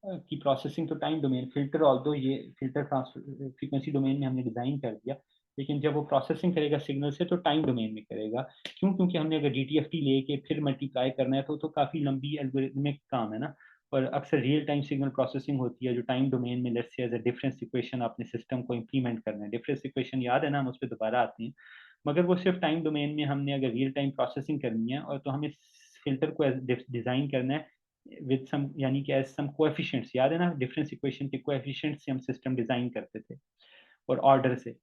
की प्रोसेसिंग, तो टाइम डोमेन फिल्टर, ऑल्दो ये फिल्टर ट्रांसफर फ्रीक्वेंसी डोमेन में हमने डिज़ाइन कर दिया, लेकिन जब वो प्रोसेसिंग करेगा सिग्नल से तो टाइम डोमेन में करेगा। क्यों? क्योंकि हमने अगर डीटीएफटी लेके फिर मल्टीप्लाई करना है तो काफ़ी लंबी एल्गोरिथमिक काम है ना। और अक्सर रियल टाइम सिग्नल प्रोसेसिंग होती है जो टाइम डोमेन में, let's say as a difference equation अपने सिस्टम को इंप्लीमेंट करना है। डिफरेंस इक्वेशन याद है ना, हम उस पर दोबारा आते हैं। मगर वो सिर्फ टाइम डोमेन में हमने अगर रियल टाइम प्रोसेसिंग करनी है, और तो हमें फिल्टर को डिज़ाइन करना है विद सम, यानी कि एज सम कोएफिशिएंट्स। याद है ना, डिफरेंस इक्वेशन के कोएफिशिएंट्स से हम सिस्टम डिज़ाइन करते थे, और ऑर्डर से।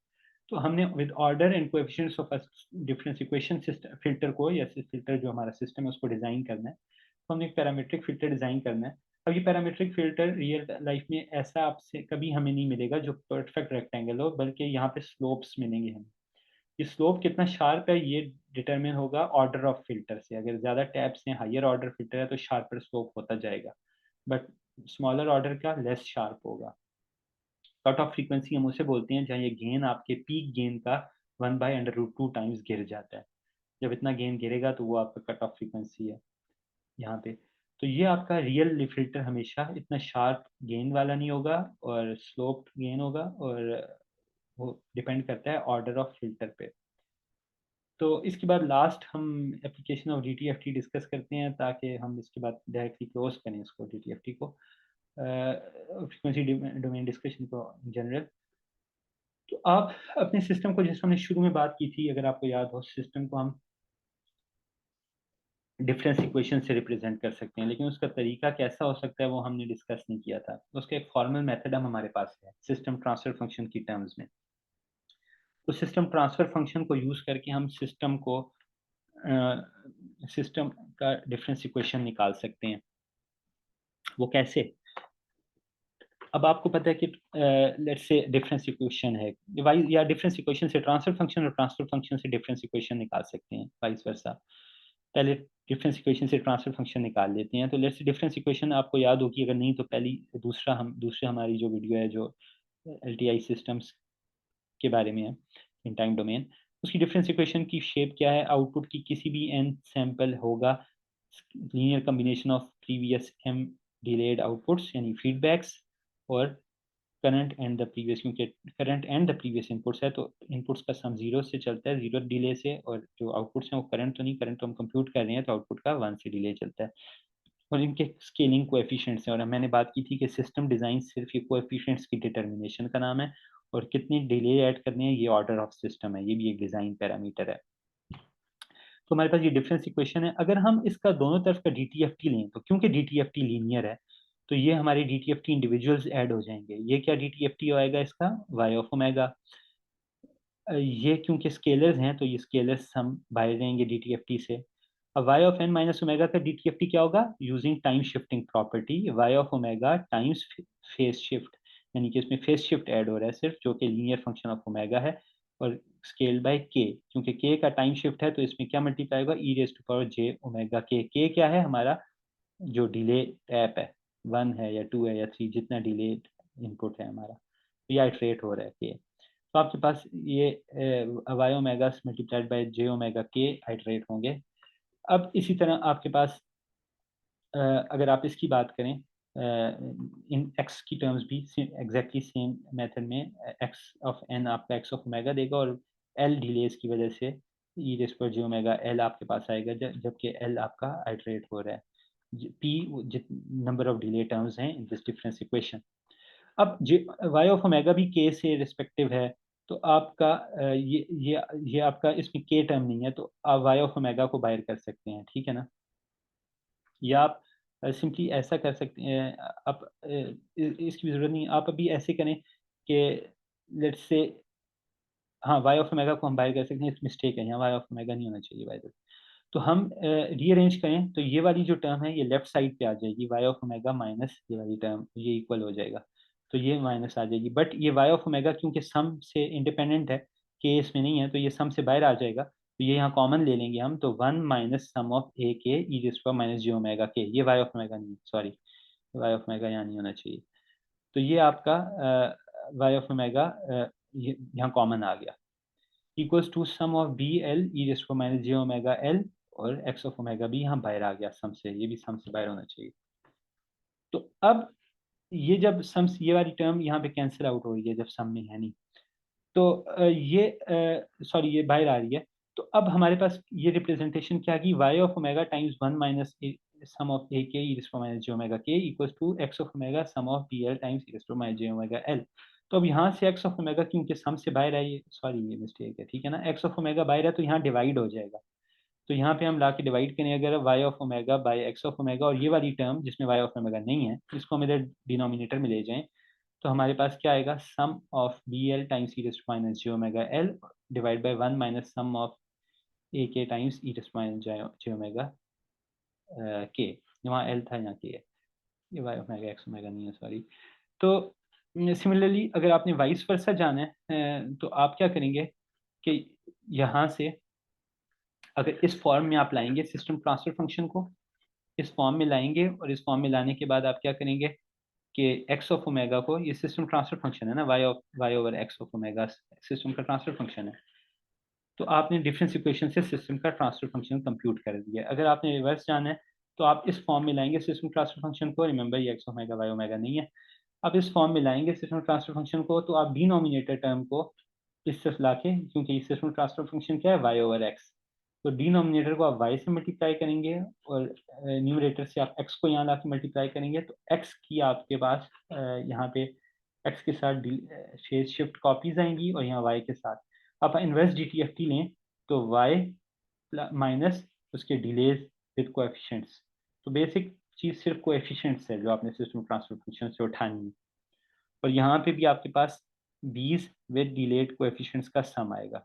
तो हमने with order and coefficients of a difference equation system filter को, या फिल्टर जो हमारा सिस्टम है उसको डिज़ाइन करना है। तो हमने एक पैरामीट्रिक फिल्टर डिज़ाइन करना है। अब ये पैरामीट्रिक फिल्टर रियल लाइफ में ऐसा आपसे कभी हमें नहीं मिलेगा जो परफेक्ट रेक्टेंगल हो, बल्कि यहाँ पे स्लोप्स मिलेंगे हमें। ये स्लोप कितना शार्प है ये डिटरमिन होगा ऑर्डर ऑफ फिल्टर से। अगर ज़्यादा टैब्स हैं, हायर ऑर्डर फिल्टर है, तो शार्पर स्लोप होता जाएगा, बट स्मॉलर ऑर्डर का लेस शार्प होगा। कट ऑफ फ्रीक्वेंसी हम उसे बोलते हैं जहाँ ये गेन आपके पीक गेन का 1/√2 टाइम्स गिर जाता है। जब इतना गेन गिरेगा तो वो आपका कट ऑफ फ्रीक्वेंसी है यहाँ पे। तो ये आपका रियल फिल्टर हमेशा इतना शार्प गेन वाला नहीं होगा, और स्लोप गेन होगा, और वो डिपेंड करता है ऑर्डर ऑफ फिल्टर पे। तो इसके बाद लास्ट हम एप्लीकेशन ऑफ डीटीएफटी डिस्कस करते हैं, ताकि हम इसके बाद डायरेक्टली क्लोज करें इसको, डीटीएफटी को, फ्रीक्वेंसी डोमेन डिस्कशन को इन जनरल। तो आप अपने सिस्टम को, जैसे हमने शुरू में बात की थी, अगर आपको याद हो, सिस्टम को हम डिफरेंस इक्वेशन से रिप्रेजेंट कर सकते हैं, लेकिन उसका तरीका कैसा हो सकता है वो हमने डिस्कस नहीं किया था। उसका एक फॉर्मल मेथड हम हमारे पास है सिस्टम ट्रांसफर फंक्शन की टर्म्स में। तो सिस्टम ट्रांसफर फंक्शन को यूज करके हम सिस्टम का डिफरेंस इक्वेशन निकाल सकते हैं। वो कैसे? अब आपको पता है कि लेट्स से डिफरेंस इक्वेशन है, या डिफरेंस इक्वेशन से ट्रांसफर फंक्शन, और ट्रांसफर फंक्शन से डिफरेंस इक्वेशन निकाल सकते हैं, वाइस वर्सा। पहले डिफरेंस इक्वेशन से ट्रांसफर फंक्शन निकाल लेते हैं। तो लेट्स से डिफरेंस इक्वेशन आपको याद होगी, अगर नहीं तो पहली दूसरे हमारी जो वीडियो है जो एलटीआई सिस्टम्स के बारे में है इन टाइम डोमेन, उसकी डिफरेंस इक्वेशन की शेप क्या है? आउटपुट की किसी भी एन सैंपल होगा linear combination of previous m delayed outputs, यानी फीडबैक्स, और करंट एंड द प्रीवियस, क्योंकि current and the previous inputs है, तो इनपुट्स का सम जीरो से चलता है, जीरो डिले से, और जो आउटपुट्स हैं वो करंट तो नहीं, करंट तो हम कंप्यूट कर रहे हैं, तो आउटपुट का 1 से डिले चलता है। और इनके स्केलिंग कोएफिशिएंट्स हैं, और मैंने बात की थी कि सिस्टम डिज़ाइन सिर्फ ये कोएफिशिएंट्स की डिटर्मिनेशन का नाम है, और कितने डिले ऐड करने हैं ये ऑर्डर ऑफ सिस्टम है, ये भी एक डिज़ाइन पैरामीटर है। तो हमारे पास ये डिफरेंस इक्वेशन है। अगर हम इसका दोनों तरफ का डीटीएफटी लें, तो क्योंकि डीटीएफटी लीनियर है, तो ये हमारे डीटीएफटी इंडिविजुअल्स ऐड हो जाएंगे। ये क्या डीटीएफटी आएगा इसका? Y of omega. ये क्योंकि स्केलर्स हैं तो ये स्केलर्स हम बाहर रहेंगे डीटीएफटी से। अब y of n minus omega का डीटीएफटी क्या होगा? Using time shifting property, y of omega times phase shift, यानी कि इसमें फेज शिफ्ट ऐड हो रहा है सिर्फ, जो कि लीनियर फंक्शन ऑफ ओमेगा है, और स्केल बाय के, क्योंकि के का टाइम शिफ्ट है तो इसमें क्या मल्टीप्लाई होगा? E raise to power J omega के क्या है? हमारा जो डिले टैप है, 1 है या 2 है या 3, जितना डिले इनपुट है हमारा, तो यह आइट्रेट हो रहा है के। तो आपके पास ये y omega multiplied by j omega के आइट्रेट होंगे। अब इसी तरह आपके पास अगर आप इसकी बात करें, इन एक्स की टर्म्स भी एग्जैक्टली सेम मेथड में, एक्स ऑफ एन आपका एक्स ऑफ ओमेगा देगा, और एल डिलेस की वजह से ई रेस पर जे ओमेगा एल आपके पास आएगा, जबकि एल आपका आइट्रेट हो रहा है। पी जित नंबर ऑफ डिले टर्म्स हैं इन दिस डिफरेंस इक्वेशन। अब जे वाई ऑफ ओमेगा भी के से रिस्पेक्टिव है, तो आपका ये आपका इसमें के टर्म नहीं है, तो आप वाई ऑफ ओमेगा को बाहर कर सकते हैं, ठीक है ना। या आप सिंपली ऐसा कर सकते हैं, आप इसकी भी ज़रूरत नहीं, आप अभी ऐसे करें कि लेट्स से, हाँ, वाई ऑफ ओमेगा को हम बाहर कर सकते हैं, इस मिस्टेक है, यहाँ वाई ऑफ ओमेगा नहीं होना चाहिए बाय द वे। तो हम रीअरेंज करें तो ये वाली जो टर्म है ये लेफ्ट साइड पे आ जाएगी, वाई ऑफ ओमेगा माइनस ये वाली टर्म, ये इक्वल हो जाएगा, तो ये माइनस आ जाएगी। बट ये वाई ऑफ ओमेगा क्योंकि सम से इंडिपेंडेंट है, के इसमें नहीं है, तो ये सम से बाहर आ जाएगा, तो ये यहाँ कॉमन ले लेंगे हम, तो 1 minus sum of A K ई जिस पर माइनस जे ओमेगा के, ये वाई ऑफ ओमेगा नहीं, सॉरी, वाई ऑफ ओमेगा यहाँ नहीं होना चाहिए। तो ये आपका वाई ऑफ ओमेगा यहाँ कॉमन आ गया, equals to sum of B l e raise to minus J omega l, और एक्स ऑफ ओमेगा भी यहाँ बाहर आ गया सम से, ये भी सम से बाहर होना चाहिए। तो अब ये जब सम, ये वाली टर्म यहाँ पे कैंसिल आउट हो रही है जब सम में है नहीं, तो ये सॉरी ये बाहर आ रही है। तो अब हमारे पास ये रिप्रेजेंटेशन क्या की, Y of omega times 1 minus sum of A K E raise to minus J omega K equals to x of omega sum of B L times E raise to minus J omega L. तो अब यहाँ से x of omega क्योंकि सम से बाहर है, ये sorry ये मिस्टेक है, ठीक है ना, एक्स ऑफ ओमेगा बाहर है तो यहाँ डिवाइड हो जाएगा। तो यहाँ पे हम ला के डिवाइड करें अगर y of omega by x of omega, और ये वाली टर्म जिसमें वाई ऑफ ओमेगा नहीं है इसको हम इधर डिनोमिनेटर में ले जाएं, तो हमारे पास क्या आएगा, sum of B L times E raise to minus J omega L divide by 1 minus sum of A K times E raise to minus J omega K. यहाँ एल था, यहाँ के है, ये वाई ओमेगा एक्स ओमेगा नहीं है, sorry. तो similarly अगर आपने वाइस वर्सा जाना है तो आप क्या करेंगे कि यहाँ से अगर इस फॉर्म में आप लाएंगे सिस्टम ट्रांसफर फंक्शन को, इस फॉर्म में लाएंगे, और इस फॉर्म में लाने के बाद आप क्या करेंगे कि एक्स ऑफ ओमेगा को, ये सिस्टम ट्रांसफर फंक्शन है ना, y over x of omega system का ट्रांसफर फंक्शन है, तो आपने डिफरेंस इक्वेशन से सिस्टम का ट्रांसफर फंक्शन कंप्यूट कर दिया। अगर आपने रिवर्स जाना है तो आप इस फॉर्म में लाएंगे सिस्टम ट्रांसफर फंक्शन को, रिमेंबर ये एक्स ओमेगा वाई ओमेगा नहीं है, आप इस फॉर्म में लाएंगे सिस्टम ट्रांसफर फंक्शन को, तो आप डिनोमिनेटर टर्म को इस तरफ लाके, क्योंकि ये सिस्टम ट्रांसफर फंक्शन क्या है, वाई ओवर एक्स, तो डिनोमिनेटर को आप वाई से मल्टीप्लाई करेंगे और न्यूमरेटर से आप एक्स को यहाँ ला के मल्टीप्लाई करेंगे, तो एक्स की आपके पास यहाँ पे एक्स के साथ फेज शिफ्ट कॉपीज आएंगी और यहाँ वाई के साथ आप inverse D T F T लें, तो वाई माइनस उसके डिलेज विद कोएफिशिएंट्स। तो बेसिक चीज़ सिर्फ कोएफिशिएंट्स है जो आपने सिस्टम ट्रांसफर फंक्शन से उठानी है, और यहाँ पे भी आपके पास 20 विद डिलेड कोएफिशिएंट्स का सम आएगा।